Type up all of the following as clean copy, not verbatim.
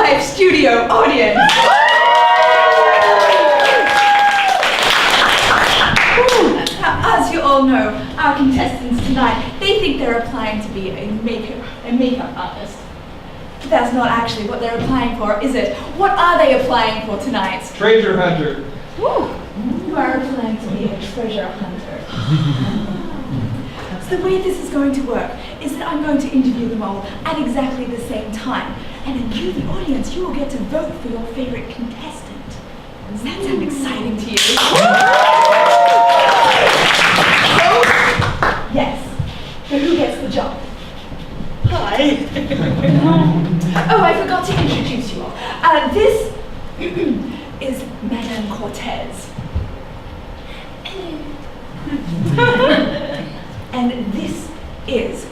live studio audience. Now, as you all know, our contestants tonight, they think they're applying to be a makeup artist. But that's not actually what they're applying for, is it? What are they applying for tonight? Treasure hunter. Woo! You are applying to be a treasure hunter. So the way this is going to work is that I'm going to interview them all at exactly the same time. And then you, the audience, you will get to vote for your favorite contestant. Does that sound exciting to you? Yes. So who gets the job? Hi. Oh, I forgot to introduce you all. This is Madame Cortez. And this is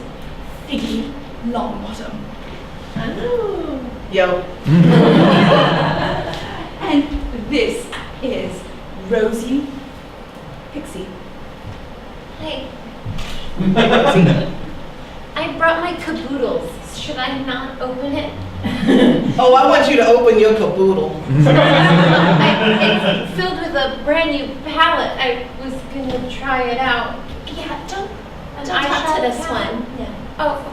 Figgy Longbottom. Yo. And this is Rosie Pixie. Hey. I brought my caboodles. Should I not open it? Oh, I want you to open your caboodle. It's filled with a brand new palette. I was gonna try it out. Yeah, don't Talk to this one. Yeah. Oh,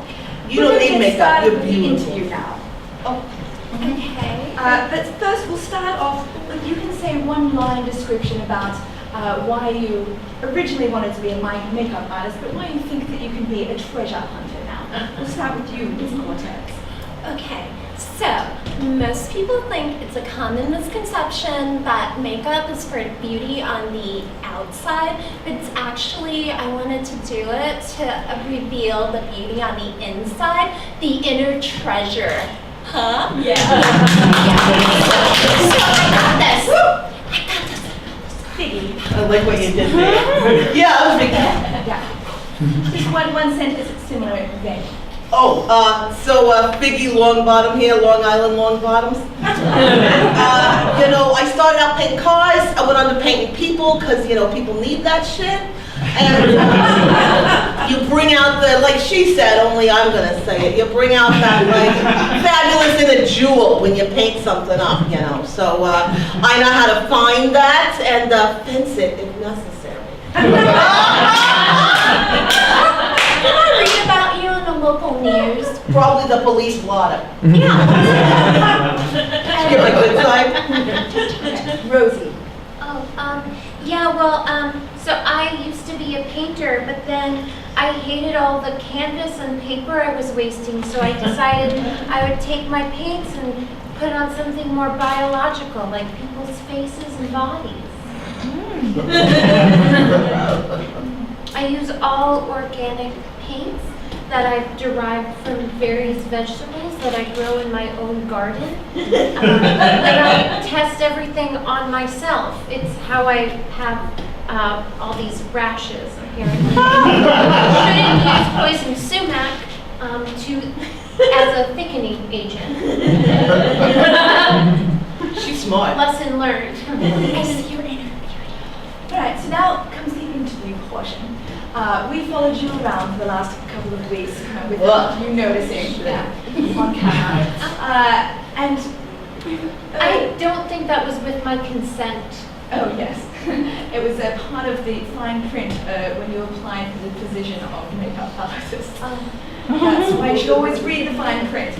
You don't need makeup. You're the beautiful. interview now. okay. But first, we'll start off. You can say one line description about why you originally wanted to be a makeup artist, but why you think that you can be a treasure hunter now. We'll start with you, Ms. Cortez. Okay, so most people think it's a common misconception that makeup is for beauty on the outside, but it's actually, I wanted to do it to reveal the beauty on the inside, the inner treasure. Huh? Yeah. So I got this. Figgy. I like what you did there. Yeah, I was thinking. Yeah. Just one sentence that's similar in vein. Oh, Figgy Longbottom here, Long Island Longbottoms. You know, I started out painting cars. I went on to painting people because, you know, people need that shit. And you bring out the, like she said, only I'm going to say it, you bring out that, like, fabulous inner jewel when you paint something up, you know. So I know how to find that and fence it if necessary. Can I read about you in the local news? Probably the police blotter. Yeah. Give a good time. Rosie. Oh, yeah, well, so I used to be a painter, but then I hated all the canvas and paper I was wasting, so I decided I would take my paints and put on something more biological, like people's faces and bodies. I use all organic paints that I've derived from various vegetables that I grow in my own garden. And I test everything on myself. It's how I have all these rashes, apparently. Shouldn't use poison sumac as a thickening agent. She's smart. Lesson learned. Alright, so now comes the interview portion. We followed you around for the last couple of weeks without you noticing on camera. I don't think that was with my consent. Oh yes, it was a part of the fine print when you applied for the position of makeup artist. That's why you should always read the fine print.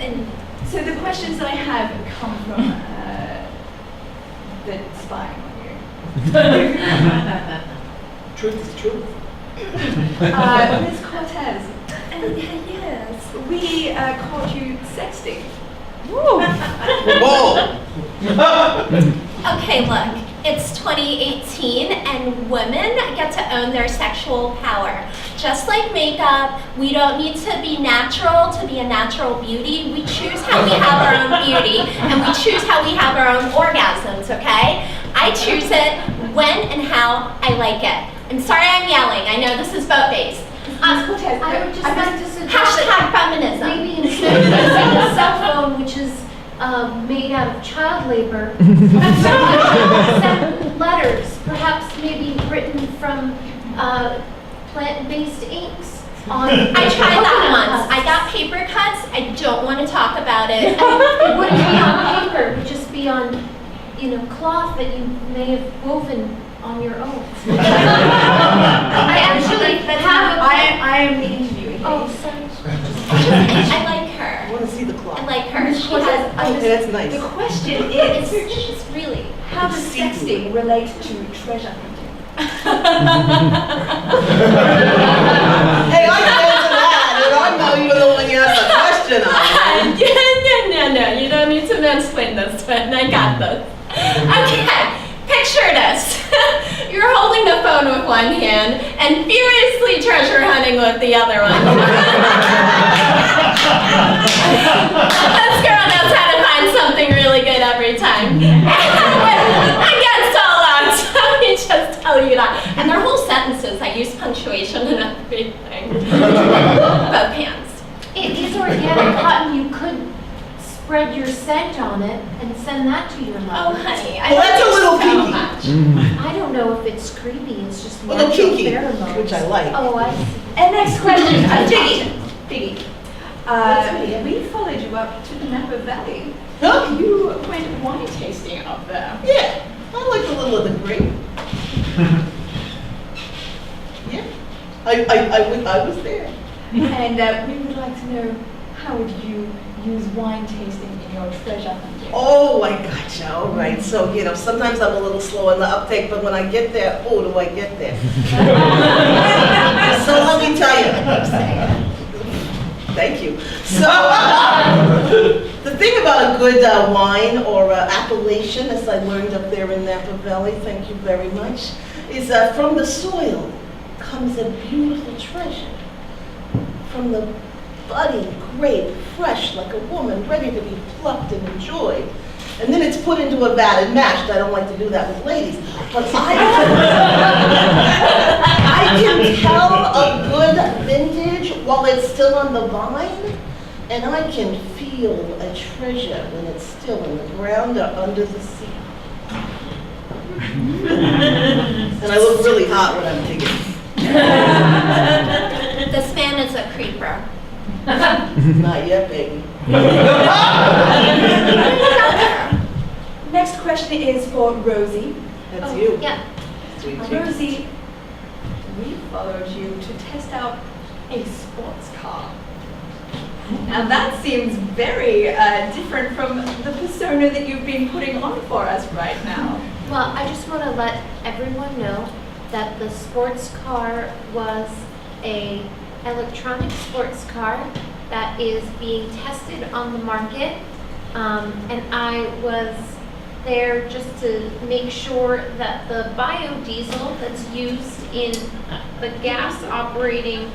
And so the questions that I have come from the spying on you. Truth is truth. Ms. Cortez. Yes, we caught you sexting. Whoa! Okay, look, it's 2018 and women get to own their sexual power. Just like makeup, we don't need to be natural to be a natural beauty. We choose how we have our own beauty and we choose how we have our own orgasms, okay? I choose it when and how I like it. I'm sorry I'm yelling, I know this is vote-based. Ms. Cortez, I would just I like to suggest #feminism. maybe instead of using a cell phone, which is made out of child labor, send letters, perhaps maybe written from plant-based inks. on. I tried that once. I got paper cuts. I don't want to talk about it. It wouldn't be on paper, it would just be on, cloth that you may have woven on your own. I actually have a... I am the interviewing. Oh, sorry. I like I her. want to see the clock. I like her. She has. Okay, that's nice. The question is, She's really. how does sexting relate to treasure hunting? Hey, I can answer that, and I know you're the one you asked the question on. No, you don't need to mansplain this one. I got this. Okay, picture this. You're holding the phone with one hand and furiously treasure hunting with the other one. This girl knows how to find something really good every time. Against all odds, let me just tell you that. And their whole sentences, I use punctuation and everything. Both hands. It is organic cotton, you could spread your scent on it and send that to your Oh, lover. honey, I Well, that's a love little you so kinky. much. I don't know if it's creepy, it's just A little natural kinky, pheromones. which I like. Oh, I see. And next question, Figgy. That's me. We followed you up to the Napa Valley. Huh? You went wine tasting up there. Yeah, I like a little of the grape. Yeah, I was there. And we would like to know, how would you use wine tasting in your treasure hunting? Oh, I gotcha. All right. So, sometimes I'm a little slow in the uptake, but when I get there, oh, do I get there? So let me tell you. Thank you. So, the thing about a good wine or appellation, as I learned up there in Napa Valley, thank you very much, is from the soil comes a beautiful treasure. From the budding grape, fresh like a woman, ready to be plucked and enjoyed. And then it's put into a vat and mashed. I don't like to do that with ladies. But I can tell a good vintage while it's still on the vine, and I can feel a treasure when it's still in the ground or under the sea. And I look really hot when I'm digging. This man is a creeper. Not yet, baby. Next question is for Rosie. That's you. Yeah. Sweet cheeks. Rosie, we followed you to test out a sports car. Now that seems very different from the persona that you've been putting on for us right now. Well, I just want to let everyone know that the sports car was a electronic sports car that is being tested on the market, and I was there just to make sure that the biodiesel that's used in the gas operating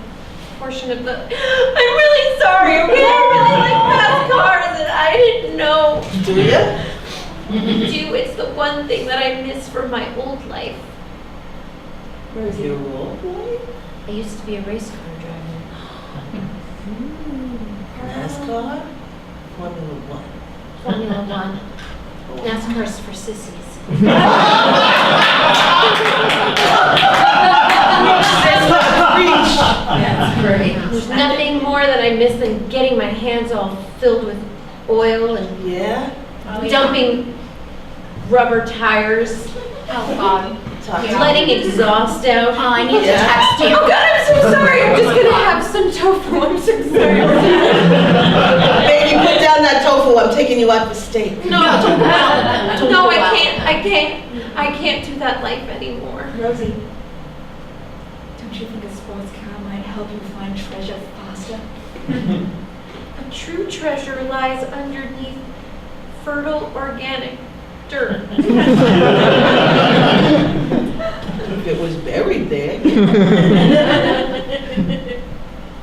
portion of the... I'm really sorry, okay? I really like fast cars and I didn't know. Do ya? It's the one thing that I miss from my old life. Rosie, Your role boy? I used to be a race car driver. NASCAR? Formula One. Formula One. NASCAR's for sissies. that's great. There's nothing more that I miss than getting my hands all filled with oil and Yeah? dumping rubber tires. Oh God. Talk to Letting me. exhaust out. Oh, I need to Yeah. text you. Oh God, I'm so sorry. I'm just gonna have some tofu. I'm so sorry. Baby, put down that tofu. I'm taking you out for steak. No, Don't go out with them. Don't no, go I out. can't do that life anymore. Rosie, don't you think a sports car might help you find treasure faster? A true treasure lies underneath fertile organic dirt. If it was buried there.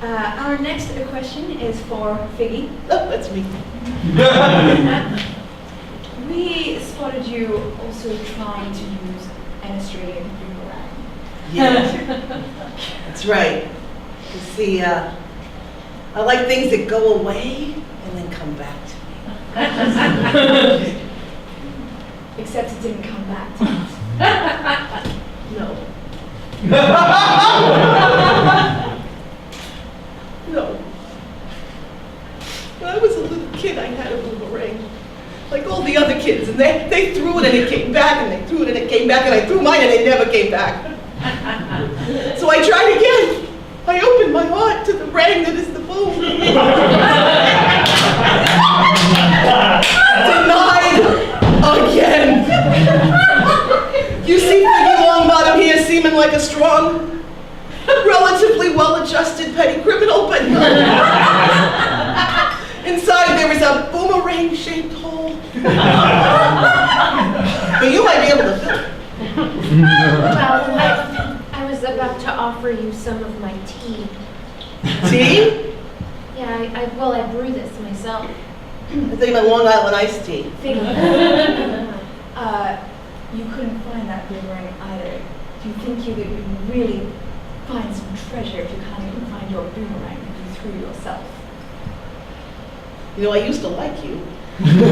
Our next question is for Figgy. Oh, that's me. We spotted you also trying to use an Australian boomerang. Yeah. That's right. You see, I like things that go away and then come back to me. Except it didn't come back to us. No. the other kids, and they threw it and it came back, and they threw it and it came back, and I threw mine and it never came back. So I tried again. I opened my heart to the rain that is the boom. Denied again. You see Peggy Longbottom here seeming like a strong, relatively well-adjusted petty criminal, but inside there is a boomerang-shaped hole. But you might be able to fill it. Well, I was about to offer you some of my tea. Tea? Yeah, I brew this myself. I think my Long Island iced tea. You couldn't find that boomerang either. Do you think you would really find some treasure if you can't even find your boomerang that you threw yourself? You know, I used to like you. Just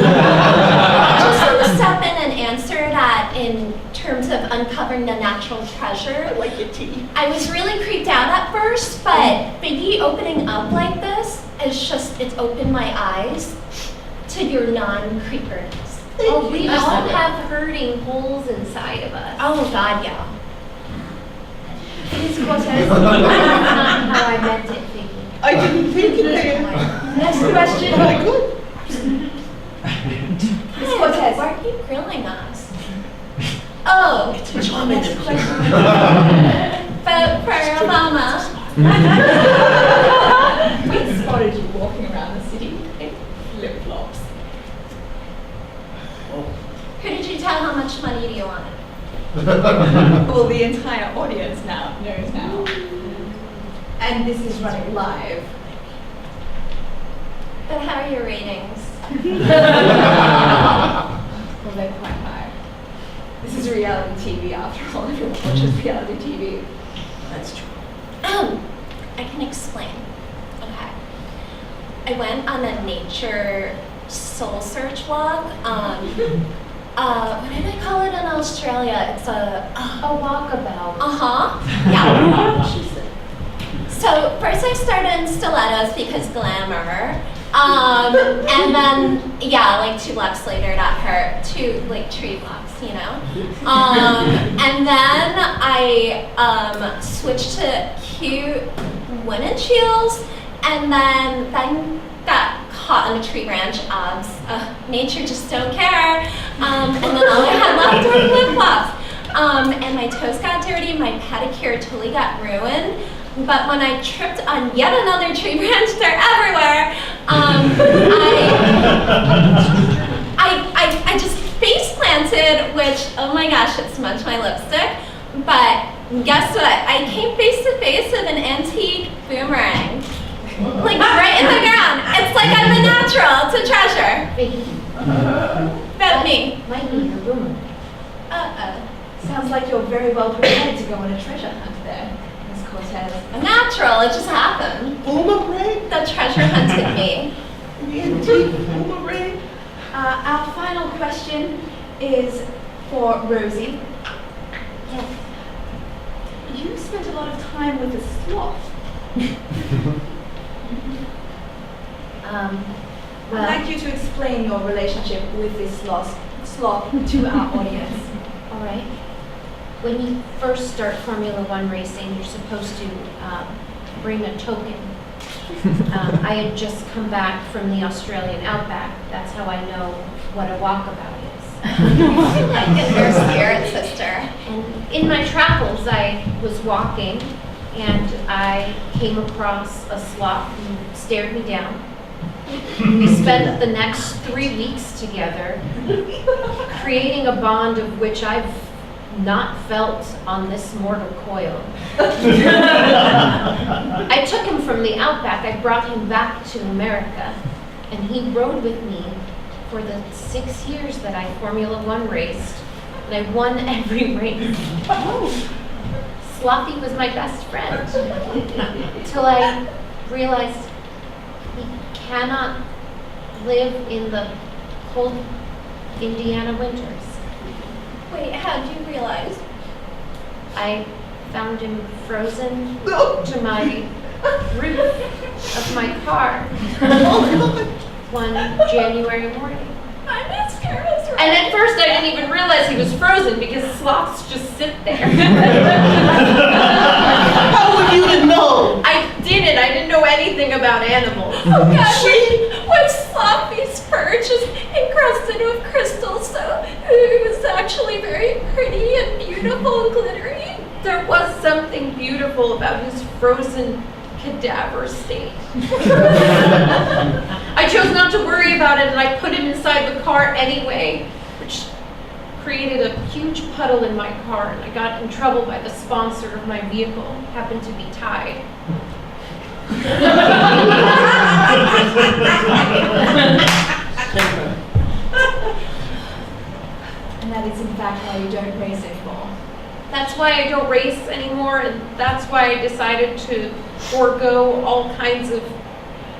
want to step in and answer that in terms of uncovering the natural treasure. I like your tea. I was really creeped out at first, but Biggie opening up like this it's opened my eyes to your non-creeperness. Oh, we all have hurting holes inside of us. Oh God, yeah. Ms. Cortez, That's not how I meant it, Vicky. I didn't think it there. next question. But I could. Ms. Cortez. Why are you grilling us? Oh, It's a charming Next question. vote for Obama. We spotted you walking around the city in flip-flops. Who did you tell how much money do you want? Well, the entire audience knows now. And this is running live. But how are your ratings? Well, they're quite high. This is reality TV after all. Everyone watches reality TV. That's true. I can explain. Okay. I went on a nature soul search walk. What did I call it in Australia? It's a walkabout. Yeah. She said. So first I started in stilettos because glamour. And then, yeah, like 2 blocks later that hurt. 2 like tree blocks, you know? And then I switched to cute wooden heels, and then got caught on a tree branch. Nature just don't care. And then all I had left were flip-flops. And my toes got dirty, my pedicure totally got ruined. But when I tripped on yet another tree branch, they're everywhere. I just face planted, which, oh my gosh, it smudged my lipstick. But guess what? I came face to face with an antique boomerang. Like right in the ground. It's like I'm a natural. It's a treasure. Vicky, That's me. might be your boomerang. Sounds like you're very well prepared to go on a treasure hunt there, Ms. Cortez. A natural. It just happened. Boomerang? The treasure hunted me. The antique boomerang? Our final question is for Rosie. Yes. You spent a lot of time with a sloth. I'd Well, like you to explain your relationship with this sloth to our audience. all right. When you first start Formula One racing, you're supposed to bring a token. I had just come back from the Australian outback. That's how I know what a walkabout is. Your spirit sister. And in my travels, I was walking and I came across a sloth who stared me down. We spent the next 3 weeks together, creating a bond of which I've not felt on this mortal coil. I took him from the outback. I brought him back to America, and he rode with me for the 6 years that I Formula One raced, and I won every race. Slothy was my best friend, until I realized he cannot live in the cold Indiana winters. Wait, how did you realize? I found him frozen No. to my roof of my car Oh, God. one January morning. I miss Carrillo. first, I didn't even realize he was frozen because sloths just sit there. How were you to know? I didn't know anything about animals. Oh God, when Sloppy's fur just encrusted with crystals, so it was actually very pretty and beautiful and glittery. There was something beautiful about his frozen cadaver state. I chose not to worry about it and I put him inside the car anyway, which created a huge puddle in my car and I got in trouble by the sponsor of my vehicle, happened to be Tide. And that is in fact why you don't race anymore. That's why I don't race anymore, and that's why I decided to forego all kinds of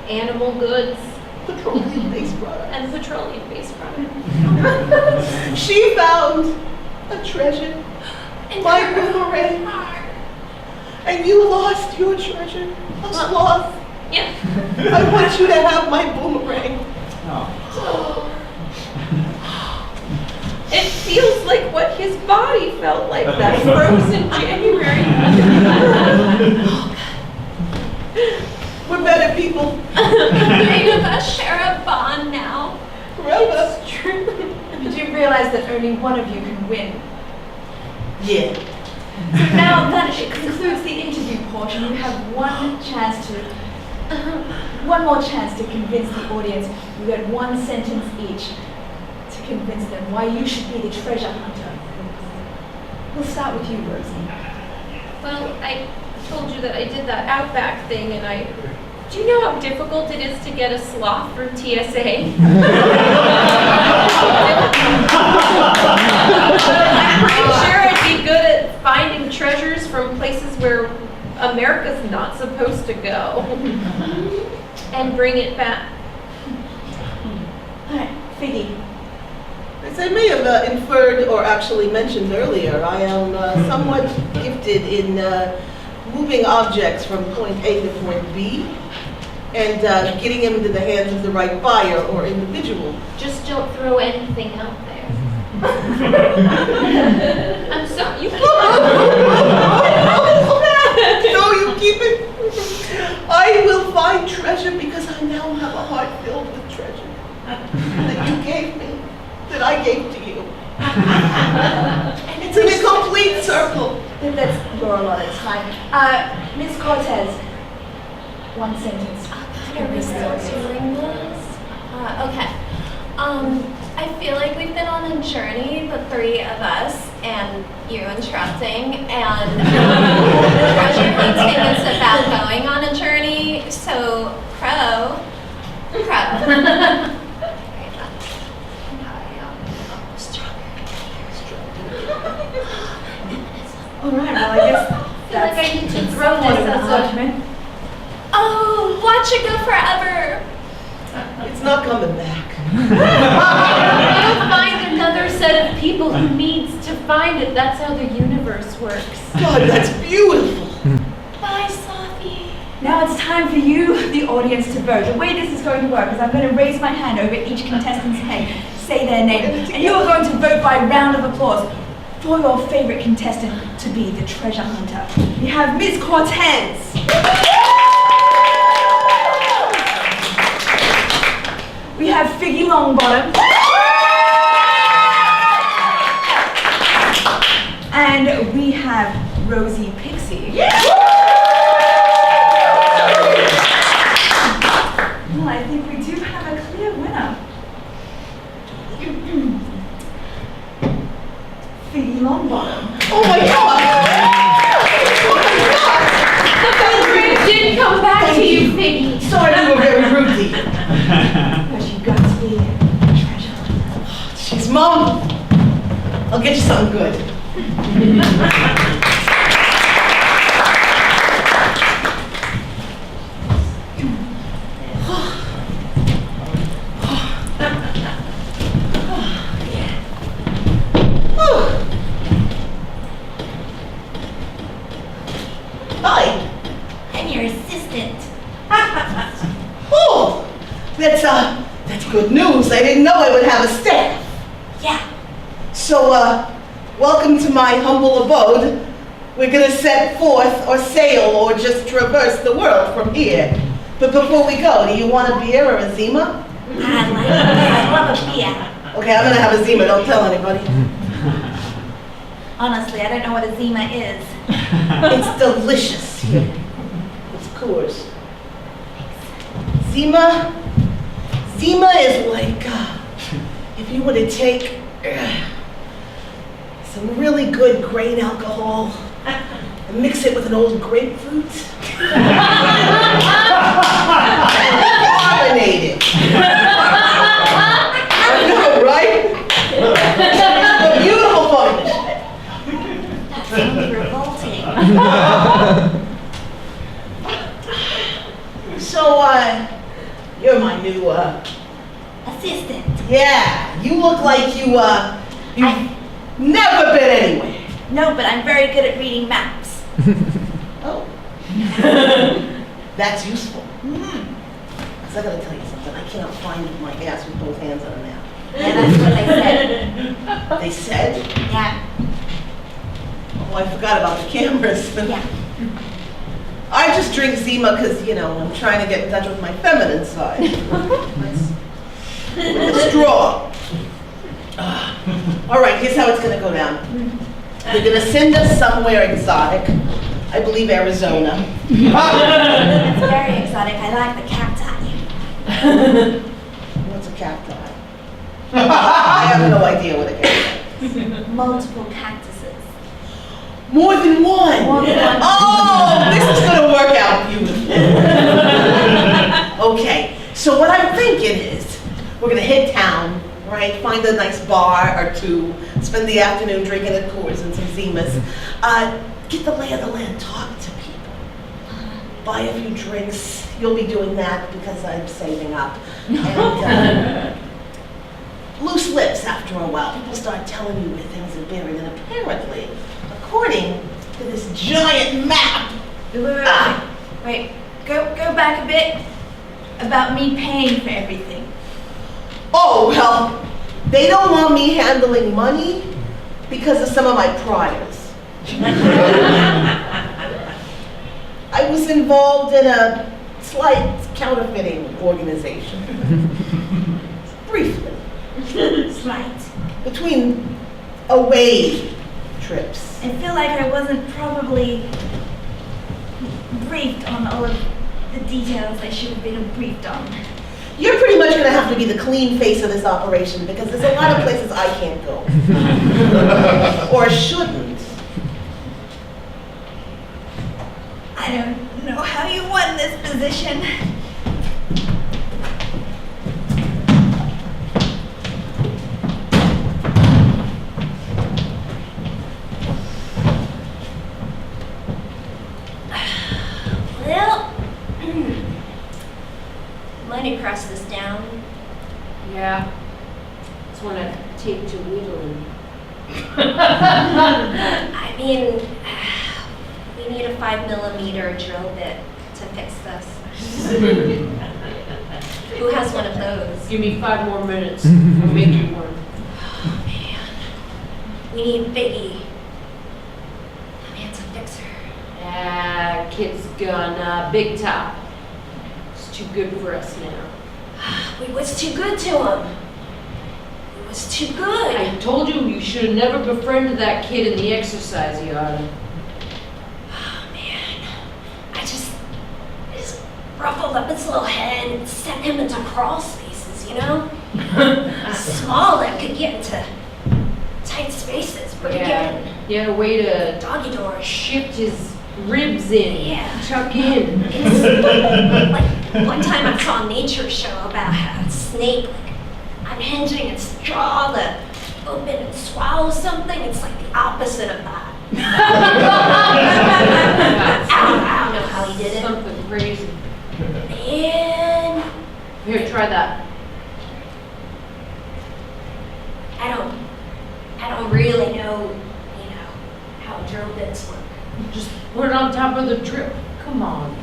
animal goods Petroleum-based products. and petroleum-based products. She found a treasure, my boomerang, and you lost your treasure, a sloth. Yeah. I want you to have my boomerang. It feels like what his body felt like that frozen January. We're better people. Three of us share a bond now. Forever. It's true. You do realize that only one of you can win. Yeah. So now that it concludes the interview portion, you have one more chance to convince the audience. You get one sentence each to convince them why you should be the treasure hunter. We'll start with you, Rosie. Well, I told you that I did that Outback thing, and do you know how difficult it is to get a sloth through TSA? I'm pretty sure I'd be good at finding treasures from places where America's not supposed to go and bring it back. All right, Figgy. As I may have inferred or actually mentioned earlier, I am somewhat gifted in moving objects from point A to point B and getting them into the hands of the right buyer or individual. Just don't throw anything out there. I'm sorry, you No, you keep it. I will find treasure because I now have a heart filled with treasure that you gave me, that I gave to you. It's in a complete circle. That's your allotted time. Ms. Cortez, one sentence. Are we still doing this? Okay. I feel like we've been on a journey, the three of us, and you interrupting, and treasure hunting is about going on a journey, so Crow. All right, well, I guess I feel like that's I need to throw somewhat this of an as a... argument. Oh, watch it go forever! It's not coming back. You'll find another set of people who needs to find it. That's how the universe works. God, that's beautiful. Bye, Sloppy. Now it's time for you, the audience, to vote. The way this is going to work is I'm going to raise my hand over each contestant's head, say their name, and you are going to vote by round of applause for your favorite contestant to be the treasure hunter. We have Ms. Cortez. We have Figgy Longbottom. And we have Rosie Pixie. Well, I think we do have a clear winner. Figgy Longbottom. Oh my God! The boomerang did come back to you, Figgy. Sorry, you were very rude. But you got to be a treasure hunter. Jeez, Mom. I'll get you something good. Hi. I'm your assistant. Oh, that's good news. I didn't know I would have a staff. Yeah, So, welcome to my humble abode. We're gonna set forth, or sail, or just traverse the world from here. But before we go, do you want a beer or a Zima? I love a beer. Okay, I'm gonna have a Zima, don't tell anybody. Honestly, I don't know what a Zima is. It's delicious. Here. It's Coors. Zima is like, if you were to take some really good grain alcohol and mix it with an old grapefruit. Carbonate it. I know, right? It's a beautiful finish. That sounds revolting. So, you're my new, Assistant. yeah, you look like you've never been anywhere. No, but I'm very good at reading maps. Oh. That's useful. Because I gotta tell you something, I cannot find my ass with both hands on a map. Yeah, that's what they said. They said? Yeah. Oh, I forgot about the cameras. Yeah. I just drink Zima because, I'm trying to get in touch with my feminine side. With a straw. All right, here's how it's gonna go down. They're gonna send us somewhere exotic. I believe Arizona. It's very exotic. I like the cacti. What's a cacti? I have no idea what a cacti is. Multiple cactuses. More than one. More than one. Oh, this is gonna work out beautiful. Okay, so what I'm thinking is, we're gonna hit town, right? Find a nice bar or two, spend the afternoon drinking at Coors and some Zimas. Get the lay of the land, talk to people. Buy a few drinks. You'll be doing that because I'm saving up. And loose lips after a while. People start telling you where things are buried, and apparently, according to this giant map. Wait. Go back a bit. About me paying for everything. Oh, well, they don't want me handling money because of some of my priors. I was involved in a slight counterfeiting organization. Briefly. Right. Between away trips. I feel like I wasn't probably briefed on all of the details I should have been briefed on. You're pretty much gonna have to be the clean face of this operation because there's a lot of places I can't go. Or shouldn't. I don't know how you won this position. Well, money cross this down. Yeah. That's when I take to wheedling. I mean, we need a 5mm drill bit to fix this. Who has one of those? Give me 5 more minutes. I'll make you one. Oh man, we need Biggie. That man's a fixer. Kid's gone big top. It's too good for us now. We was too good to him. We was too good. I told you should have never befriended that kid in the exercise yard. Oh man, I just ruffled up his little head and sent him into crawl spaces, you know? Small that could get into tight spaces, but again, You had a way to doggy doors. shift his ribs in. Yeah. Tuck in. It's like one time I saw a nature show about how a snake, like, unhinging its jaw to open and swallow something. It's like the opposite of that. I don't know how he did it. Something crazy. Man, Here, try that. I don't really know, how drill bits work. Just put it on top of the drill. Come on.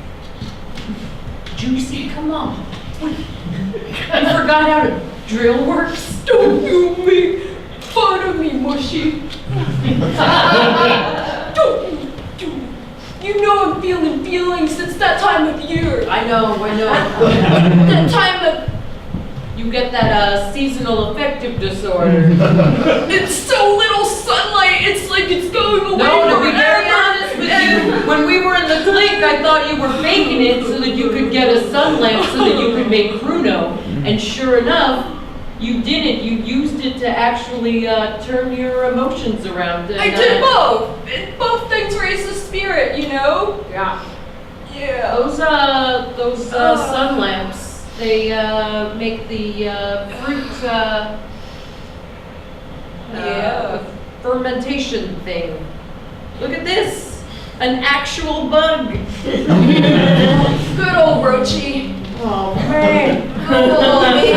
Juicy, come on. You forgot how to drill works? Don't you make fun of me, my Rochi. You know I'm feeling feelings. It's that time of year. I know. That time of... You get that seasonal affective disorder. It's so little sunlight. It's like it's going away No, to be forever. very honest with you, when we were in the clink, I thought you were faking it so that you could get a sun lamp so that you could make Pruno. And sure enough, you didn't. You used it to actually turn your emotions around. And, I did both. Both things raise the spirit, you know? Yeah. Yeah. Those sun lamps, they make the fruit fermentation thing. Look at this, an actual bug. Good old Rochi. Oh man. Good old Hey,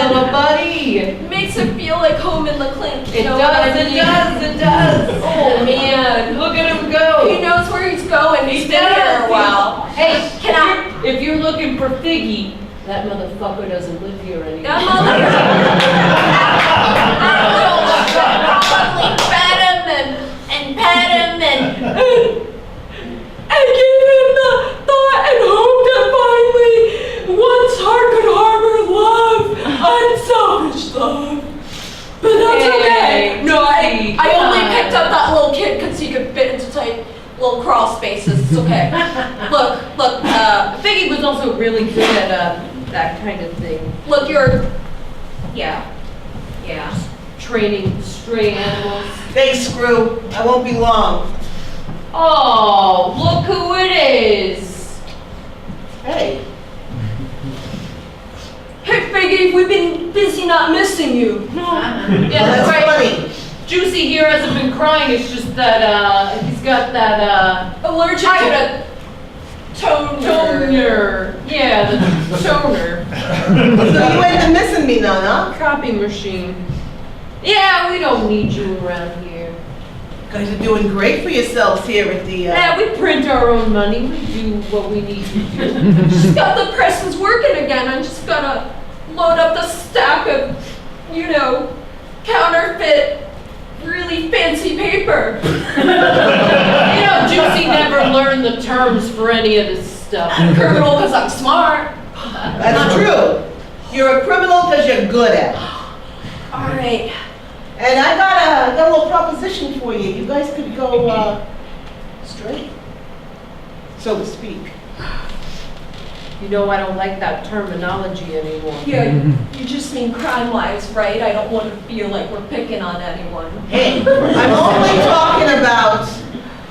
little man. buddy. It makes it feel like home in the clink. You It know what I does, it mean? does, it does. Oh man. Look at him go. He knows where he's going. He's been here a while. Hey, Can I? if you're looking for Figgy, that motherfucker doesn't live here anymore. That mother. Probably fed him and pet him and gave him the thought and hope that finally one's heart could harbor love, unselfish love. But that's okay. No, I only picked up that little kid because he could fit into tight little crawl spaces. It's okay. Look, Figgy was also really good at that kind of thing. look, yeah. Training stray animals. Thanks, Screw. I won't be long. Oh, look who it is. Hey. Hey, Figgy, we've been busy not missing you. Yeah, That's right. funny. Juicy here hasn't been crying, it's just that he's got that Allergic to the toner. toner. Yeah, the toner. So you ain't been missing me none, huh? Copy machine. Yeah, we don't need you around here. You guys are doing great for yourselves here at the, Yeah, we print our own money, we do what we need to do. Just got the presses working again. I'm just gonna load up the stack of, counterfeit, really fancy paper. You know, Juicy never learned the terms for any of this stuff. I'm a criminal because I'm smart. That's true. You're a criminal because you're good at it. All right. And I got a little proposition for you. You guys could go straight, so to speak. You know, I don't like that terminology anymore. Yeah, you just mean crime-wise, right? I don't want to feel like we're picking on anyone. Hey, I'm only talking about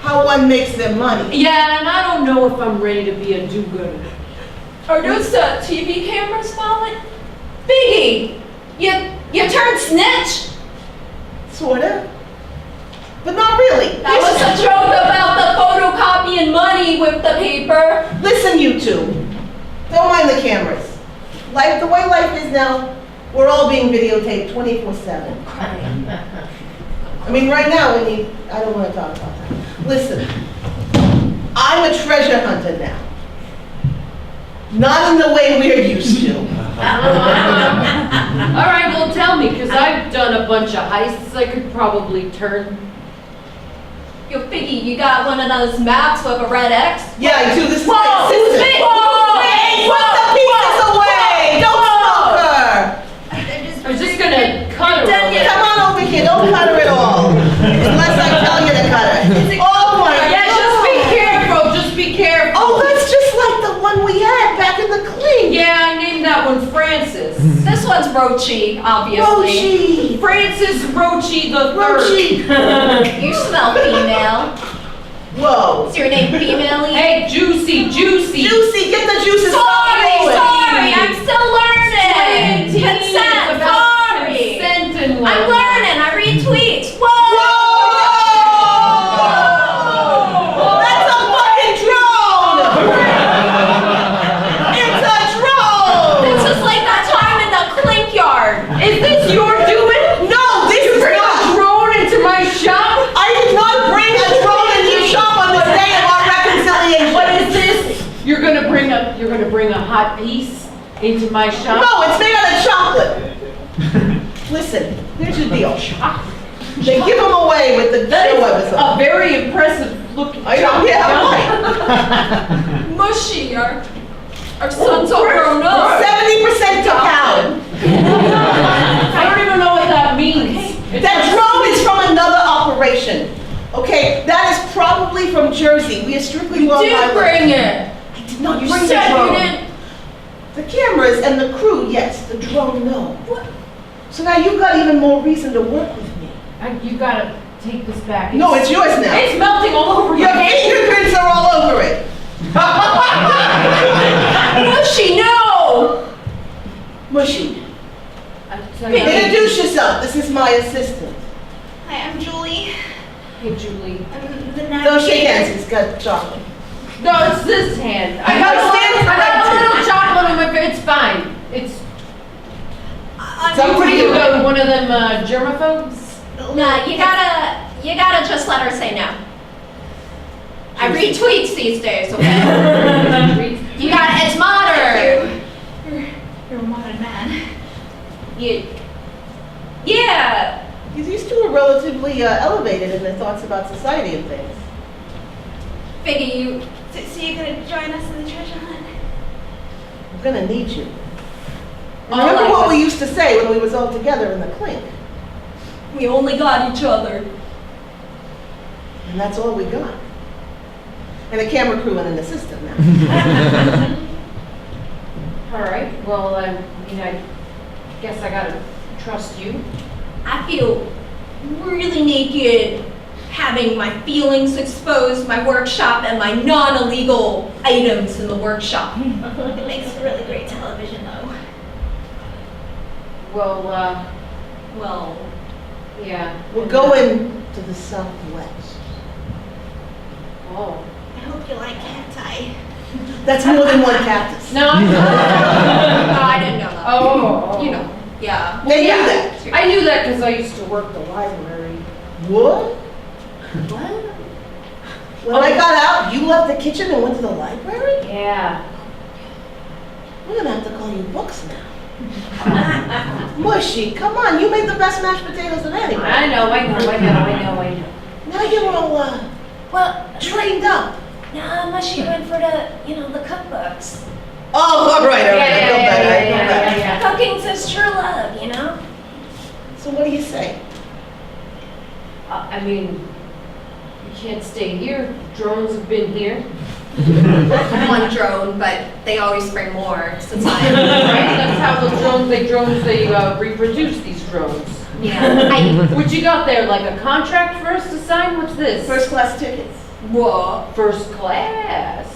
how one makes their money. Yeah, and I don't know if I'm ready to be a do-gooder. Are those TV cameras, Molly? Biggie, you turned snitch. Sorta. But not really. That was a joke about the photocopying money with the paper. Listen, you two. Don't mind the cameras. The way life is now, we're all being videotaped 24/7. I mean, right now, I don't want to talk about that. Listen, I'm a treasure hunter now. Not in the way we're used to. All right, well, tell me, because I've done a bunch of heists. I could probably turn. Yo, Figgy, you got one of those maps with a red X? Yeah, I do. This is Whoa, my assistant. Figgy! Hey, put the pieces away! Don't smoke her! I was just gonna cut her. Come on over here. Don't cut her at all. Unless I tell you to cut her. Oh my God. Yeah, just be careful. Just be careful. Oh, that's just like the one we had back in the clink. Yeah, I named that one Francis. This one's Rochi, obviously. Rochi. Francis Rochi the Rochi. Third. You smell female. Whoa. Is your name female? Hey, Juicy. Juicy, get the juices Sorry, flowing. I'm still learning. Consent, sorry. Consent and I'm love. learning. I read tweets. Whoa! That's a fucking drone! It's a drone! This is like that time in the clink yard. Is this your doing? No, this is Bring a not. drone into my shop? I did not bring a drone into your shop on this day of our reconciliation. What is this? You're gonna bring a hot piece into my shop? No, it's made out of chocolate. Listen, here's your deal. They give them away with the That show is episode. a very impressive looking I know, chocolate. yeah, Mushy, our son's all grown up. 70% took out. I don't even know what that means. It's That like- drone is from another operation. Okay, that is probably from Jersey. We are strictly You Long did Island. bring it. I did not You bring the said you drone. didn't. The cameras and the crew, yes. The drone, no. So now you've got even more reason to work with me. You gotta take this back. No, it's yours now. It's melting all over Your my hand. fingerprints are all over it. Mushy, no! Mushy, Hey, introduce yourself. This is my assistant. Hi, I'm Julie. Julie. I'm the Don't shake hands, navigator. he's got chocolate. No, it's this hand. I You got a stand little, I got a corrected. little chocolate on my face. It's fine. It's. I'm It's up What to are you. you, one of them germaphobes? No, you gotta just let her say no. I read tweets these days, okay? You got it's modern. You're a modern man. Yeah. These two are relatively elevated in their thoughts about society and things. Figure you. So you're gonna join us in the treasure hunt? I'm gonna need you. And All remember I what was- we used to say when we was all together in the clink? We only got each other. And that's all we got. And a camera crew and an assistant now. All right. Well, I guess I gotta trust you. I feel really naked having my feelings exposed, my workshop, and my non-illegal items in the workshop. It makes for really great television, though. Well, Well, yeah. We're going to the southwest. Oh. I hope you like cacti. That's more than one cactus. No, I'm no, I didn't know that. Oh. You know, yeah. They Yeah. knew that. I knew that because I used to work the library. What? What? When I got out, you left the kitchen and went to the library? Yeah. We're gonna have to call you Books now. Mushy, come on, you made the best mashed potatoes of anyone. I know. Now you're all Well, trained up. nah, Mushy went for the cookbooks. Oh, all right, I feel better, I feel better. yeah. Cooking's his true love, you know? So what do you say? I mean, you can't stay here. Drones have been here. One drone, but they always bring more since Right? That's how the drones reproduce these drones. Yeah. What you got there, like a contract for us to sign? What's this? First class tickets. Whoa. First class.